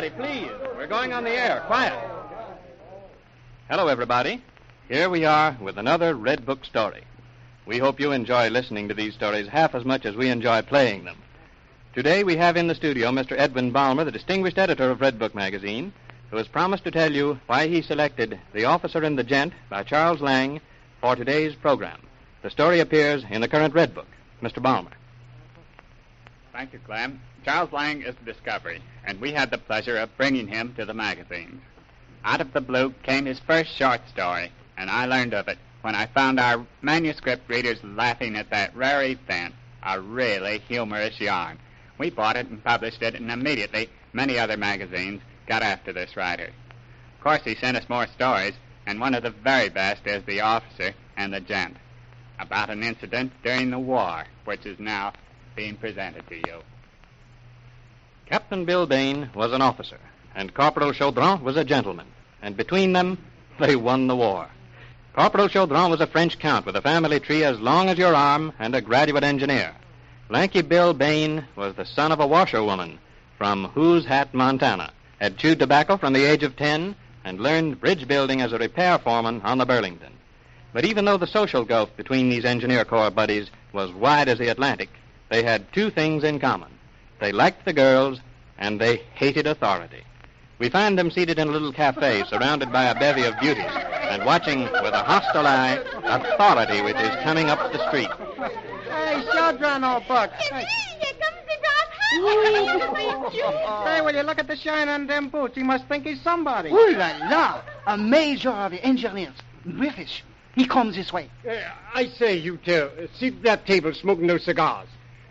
everybody, please. We're going on the air. Quiet. Hello, everybody. Here we are with another Redbook story. We hope you enjoy listening to these stories half as much as we enjoy playing them. Today we have in the studio Mr. Edwin Balmer, the distinguished editor of Redbook Magazine, who has promised to tell you why he selected The Officer and the Gent by Charles Lang for today's program. The story appears in the current Redbook. Mr. Balmer. Thank you, Clem. Charles Lang is a discovery, and we had the pleasure of bringing him to the magazine. Out of the blue came his first short story, and I learned of it when I found our manuscript readers laughing at that rare event, a really humorous yarn. We bought it and published it, and immediately many other magazines got after this writer. Of course, he sent us more stories, and one of the very best is The Officer and the Gent, about an incident during the war, which is now being presented to you. Captain Bill Bain was an officer, and Corporal Chaudron was a gentleman, and between them, they won the war. Corporal Chaudron was a French count with a family tree as long as your arm and a graduate engineer. Lanky Bill Bain was the son of a washerwoman from Who's Hat, Montana, had chewed tobacco from the age of 10, and learned bridge building as a repair foreman on the Burlington. But even though the social gulf between these engineer corps buddies was wide as the Atlantic, they had two things in common. They liked the girls, and they hated authority. We find them seated in a little cafe surrounded by a bevy of beauties and watching with a hostile eye authority which is coming up the street. Hey, Chaudron, old buck. Here comes the dog. Hey, will you look at the shine on them boots? He must think he's somebody. Ooh la la! A major of the engineers. British. He comes this way. I say, you two, sit at that table smoking those cigars.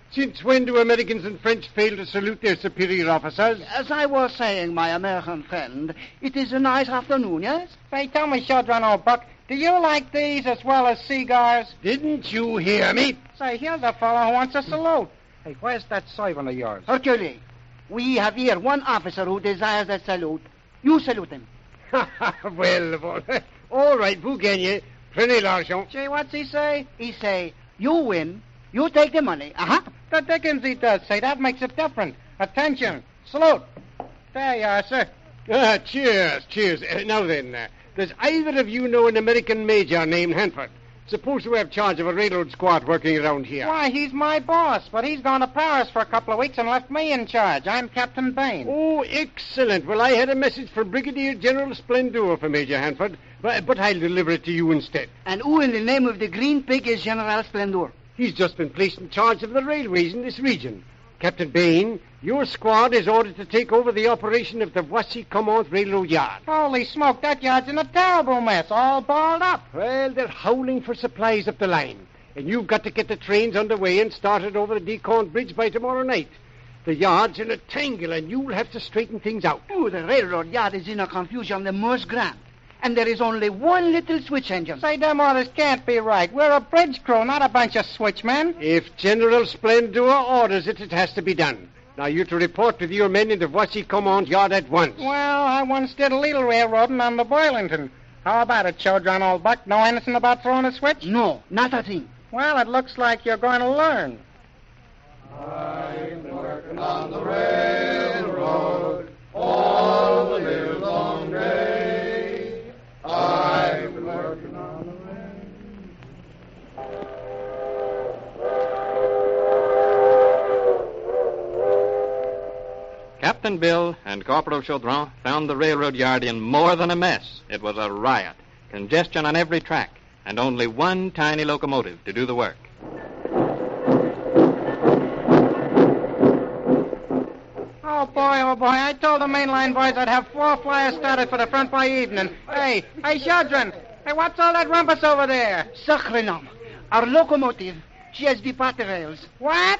Since when do Americans and French fail to salute their superior officers? As I was saying, my American friend, it is a nice afternoon, yes? Say, tell me, Chaudron, old buck, do you like these as well as cigars? Didn't you hear me? Say, here's the fellow who wants a salute. Hey, where's that servant of yours? Hercule, we have here one officer who desires a salute. You salute him. Well, all right, vous gagnez. Prenez l'argent. Gee, what's he say? He say, you win, you take the money. Uh-huh. The dickens he does. Say, that makes it different. Attention. Salute. There you are, sir. Cheers, cheers. Now then, does either of you know an American major named Hanford? Supposed to have charge of a railroad squad working around here. Why, he's my boss, but he's gone to Paris for a couple of weeks and left me in charge. I'm Captain Bain. Oh, excellent. Well, I had a message for Brigadier General Splendor for Major Hanford, but I'll deliver it to you instead. And who in the name of the Green Pig is General Splendor? He's just been placed in charge of the railways in this region. Captain Bain, your squad is ordered to take over the operation of the Voici-Comment Railroad Yard. Holy smoke, that yard's in a terrible mess, all balled up. Well, they're howling for supplies up the line, and you've got to get the trains underway and started over the Decon Bridge by tomorrow night. The yard's in a tangle, and you'll have to straighten things out. Oh, the railroad yard is in a confusion the most grand. And there is only one little switch engine. Say, them orders can't be right. We're a bridge crew, not a bunch of switchmen. If General Splendor orders it, it has to be done. Now, you're to report with your men in the Voici-Comment yard at once. Well, I once did a little railroading on the Burlington. How about it, Chaudron, old buck? Know anything about throwing a switch? No, not a thing. Well, it looks like you're going to learn. I've been working on the railroad all the live long day. I've been working on the Captain Bill and Corporal Chaudron found the railroad yard in more than a mess. It was a riot, congestion on every track, and only one tiny locomotive to do the work. Oh, boy, I told the mainline boys I'd have 4 flyers started for the front by evening. Hey, Chaudron, hey, what's all that rumpus over there? Sacre nom. Our locomotive, she has departed rails. What?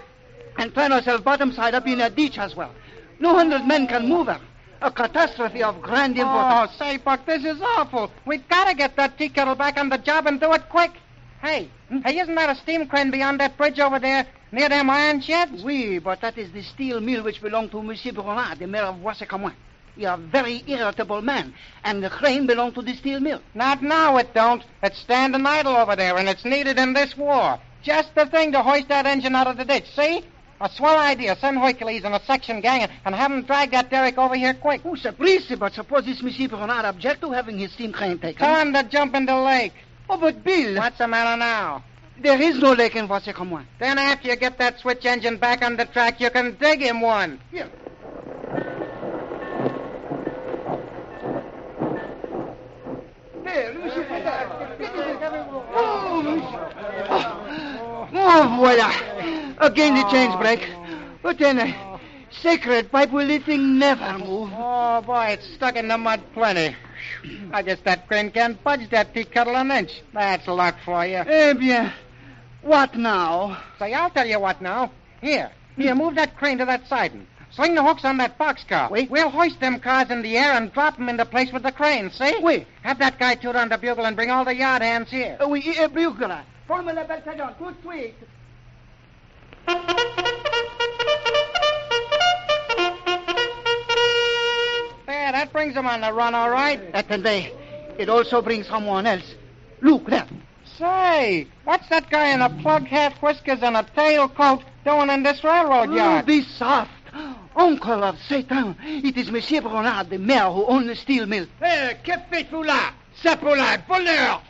And found herself bottom side up in a ditch as well. No 100 men can move her. A catastrophe of grand importance. Oh, say, Buck, this is awful. We gotta get that tea kettle back on the job and do it quick. Hey, isn't that a steam crane beyond that bridge over there, near them iron sheds? Oui, but that is the steel mill which belonged to Monsieur Brunard, the mayor of Voici-Comment. He is a very irritable man, and the crane belonged to the steel mill. Not now, it don't. It's standing idle over there, and it's needed in this war. Just the thing to hoist that engine out of the ditch, see? A swell idea. Send Hercules and a section gang and have them drag that derrick over here quick. Oh, surprise, but suppose this Monsieur Bernard object to having his steam crane taken. Tell him to jump in the lake. Oh, but Bill... What's the matter now? There is no lake in Voici-Comme-Moi. Then after you get that switch engine back on the track, you can dig him one. Here. There, Monsieur Bernard. Oh, voila. Again the chains break. But then, sacred pipe will the thing never move. Oh, boy, it's stuck in the mud plenty. I guess that crane can't budge that tea kettle an inch. That's luck for you. Eh bien, what now? Say, I'll tell you what now. Here, move that crane to that siding. Sling the hooks on that boxcar. Oui. We'll hoist them cars in the air and drop them into place with the crane, see? Oui. Have that guy toot on the bugle and bring all the yard hands here. Oui, bugle. Forme la belle cajon, tout de suite. There, that brings them on the run, all right. Attendez, it also brings someone else. Look, there. Say, what's that guy in a plug hat, whiskers, and a tailcoat doing in this railroad yard? Be soft. Uncle of Satan. It is Monsieur Bernard, the mayor who owns the steel mill. Que faites-vous là? Sapolade, voleurs,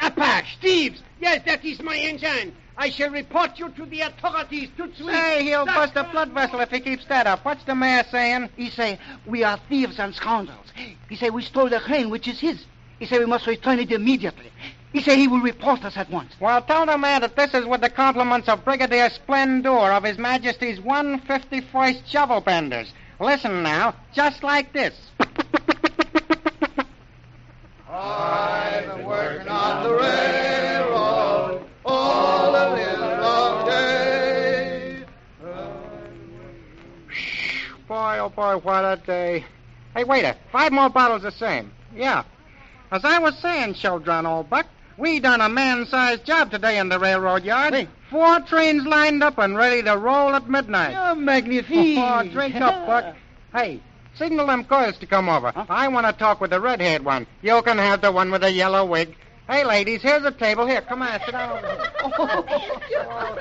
apache, thieves. Yes, that is my engine. I shall report you to the authorities tout de suite. Hey, he'll bust a blood vessel if he keeps that up. What's the mayor saying? He say, we are thieves and scoundrels. He say, we stole the crane, which is his. He say, we must return it immediately. He say he will report us at once. Well, tell the man that this is with the compliments of Brigadier Splendor of His Majesty's 151st Shovel Benders. Listen now, just like this. I've been working on the railroad all the livelong day. Boy, oh boy, what a day. Hey, waiter, 5 more bottles the same. Yeah. As I was saying, Children, old buck, we done a man-sized job today in the railroad yard. Hey. 4 trains lined up and ready to roll at midnight. Oh, magnifique. Oh, drink up, Buck. Hey, signal them coils to come over. Huh? I want to talk with the red-haired one. You can have the one with the yellow wig. Hey, ladies, here's a table. Here, come on, sit down over here.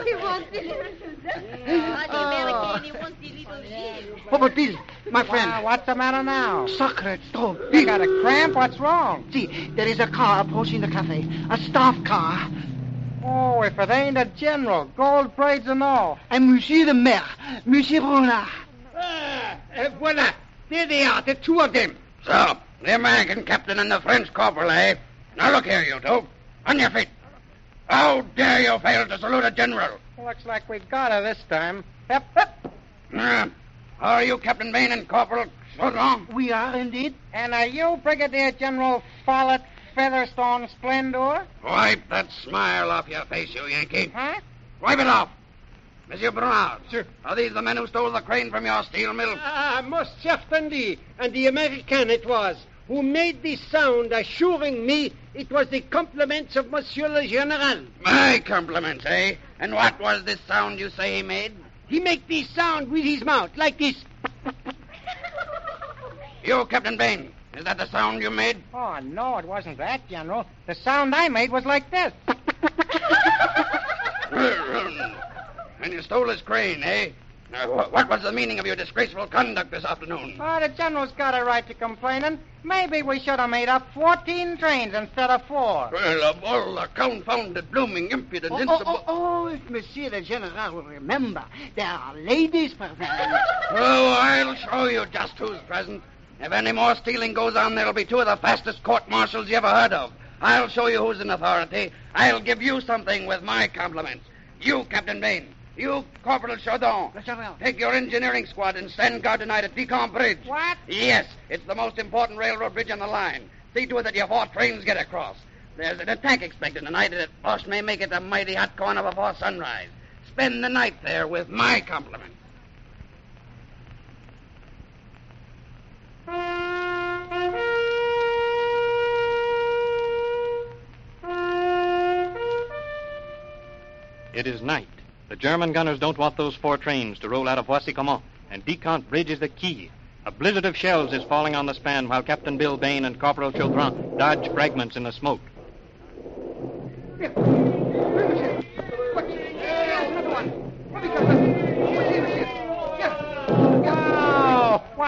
He wants the little Suzanne. The American, he wants the little Jim. Oh, but Bill, my friend. What's the matter now? Sacred stone. You got a cramp? What's wrong? See, there is a car approaching the cafe. A staff car. Oh, if it ain't a general, gold braids and all. And Monsieur the Mayor, Monsieur Bernard. Voila. There they are, the 2 of them. So, the American captain and the French corporal, eh? Now look here, you two. On your feet. How dare you fail to salute a general? Looks like we got her this time. Hep, hep. How are you, Captain Bain and Corporal Chaudron? We are indeed. And are you Brigadier General Follett Featherstone Splendor? Wipe that smile off your face, you Yankee. Huh? Wipe it off. Monsieur Bernard. Sir. Are these the men who stole the crane from your steel mill? Most certainly. And the American it was, who made this sound assuring me it was the compliments of Monsieur le General. My compliments, eh? And what was this sound you say he made? He make this sound with his mouth, like this. You, Captain Bain, is that the sound you made? Oh, no, it wasn't that, General. The sound I made was like this. And you stole his crane, eh? Now, what was the meaning of your disgraceful conduct this afternoon? Oh, the General's got a right to complaining. Maybe we should have made up 14 trains instead of 4. Well, of all the confounded, blooming, impudent, If Monsieur the General will remember, there are ladies present. Oh, I'll show you just who's present. If any more stealing goes on, there'll be 2 of the fastest court-martials you ever heard of. I'll show you who's in authority. I'll give you something with my compliments. You, Captain Bain. You, Corporal Chaudron. Take your engineering squad and stand guard tonight at Yucatan Bridge. What? Yes, it's the most important railroad bridge on the line. See to it that your 4 trains get across. There's an attack expected tonight, and it boss may make it a mighty hot corner before sunrise. Spend the night there with my compliments. It is night. The German gunners don't want those 4 trains to roll out of Voici-Comme-Moi, and Yucatan Bridge is the key. A blizzard of shells is falling on the span while Captain Bill Bain and Corporal Chaudron dodge fragments in the smoke.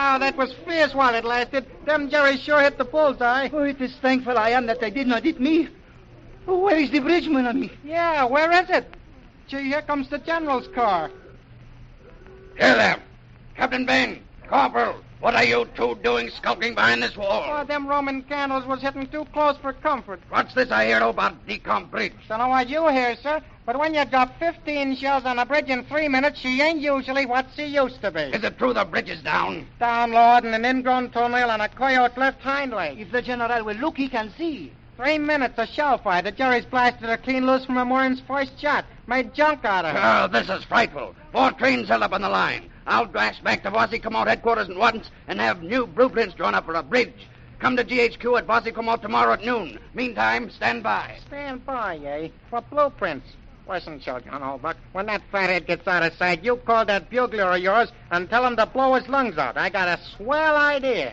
Wow, that was fierce while it lasted. Them Jerry sure hit the bullseye. Oh, it is thankful I am that they did not hit me. Oh, where is the bridge, mon ami? Yeah, where is it? Gee, here comes the general's car. Here there. Captain Bain, Corporal, what are you two doing skulking behind this wall? Oh, them Roman candles was hitting too close for comfort. What's this I hear about Decomp Bridge? Don't know what you hear, sir, but when you drop 15 shells on a bridge in 3 minutes, she ain't usually what she used to be. Is it true the bridge is down? Down, Lord, and an ingrown toenail on a coyote's left hind leg. If the general will look, he can see. 3 minutes of shell fire. The Jerry's blasted her clean loose from a Morin's first shot. Made junk out of her. Oh, this is frightful. 4 trains held up on the line. I'll dash back to Bossy Commode headquarters at once and have new blueprints drawn up for a bridge. Come to GHQ at Bossy Commode tomorrow at noon. Meantime, stand by. Stand by, eh? For blueprints. Listen, children, old buck. When that fathead gets out of sight, you call that bugler of yours and tell him to blow his lungs out. I got a swell idea.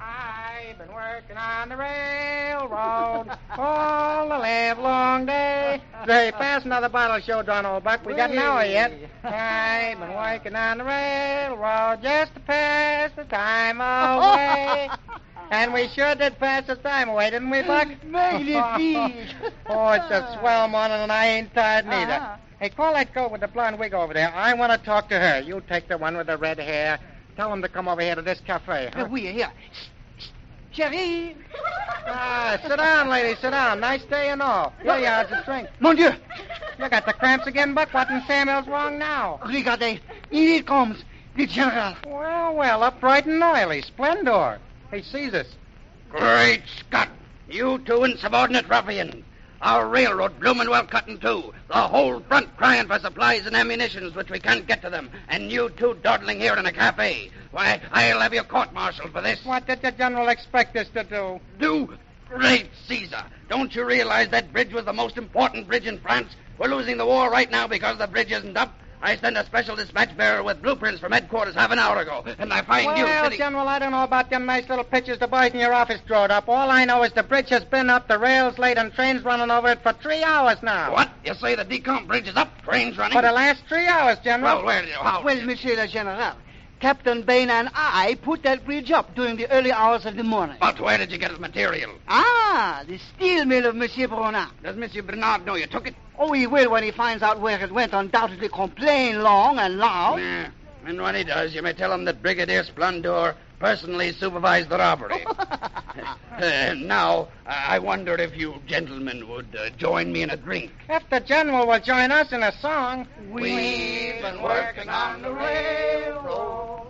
I've been working on the railroad all the live long day. Say, pass another bottle, show Don, old buck. We got an hour yet. I've been working on the railroad just to pass the time away. And we sure did pass the time away, didn't we, Buck? Magnifique. Oh, it's a swell morning, and I ain't tired neither. Hey, call that girl with the blonde wig over there. I want to talk to her. You take the one with the red hair. Tell him to come over here to this cafe. Huh? We are here. Chérie. Sit down, lady, sit down. Nice day and all. Here you are, it's a drink. Mon Dieu. You got the cramps again, Buck? What in Samuel's wrong now? Regardez. Here it comes. The general. Well, upright and oily. Splendor. He sees us. Great Scott! You two insubordinate ruffians. Our railroad bloomin' well cut in two. The whole front crying for supplies and ammunitions which we can't get to them. And you two dawdling here in a cafe. Why, I'll have you court-martialed for this. What did the general expect us to do? Do? Great Caesar! Don't you realize that bridge was the most important bridge in France? We're losing the war right now because the bridge isn't up. I sent a special dispatch bearer with blueprints from headquarters half an hour ago, and I find you sitting... General, I don't know about them nice little pictures the boys in your office drawed up. All I know is the bridge has been up, the rails laid, and trains running over it for 3 hours now. What? You say the Decomp Bridge is up, trains running? For the last 3 hours, General. Well, where do you... How? Well, Monsieur le General, Captain Bain and I put that bridge up during the early hours of the morning. But where did you get the material? The steel mill of Monsieur Bronard. Does Monsieur Bernard know you took it? Oh, he will when he finds out where it went. Undoubtedly complain long and loud. Yeah. And when he does, you may tell him that Brigadier Splendor personally supervised the robbery. Now, I wonder if you gentlemen would join me in a drink. If the general will join us in a song. We've been working on the railroad.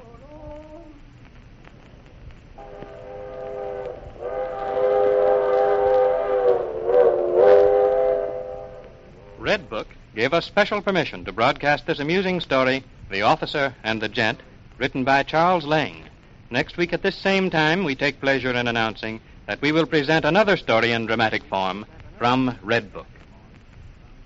Redbook gave us special permission to broadcast this amusing story, The Officer and the Gent, written by Charles Lang. Next week at this same time, we take pleasure in announcing that we will present another story in dramatic form from Redbook.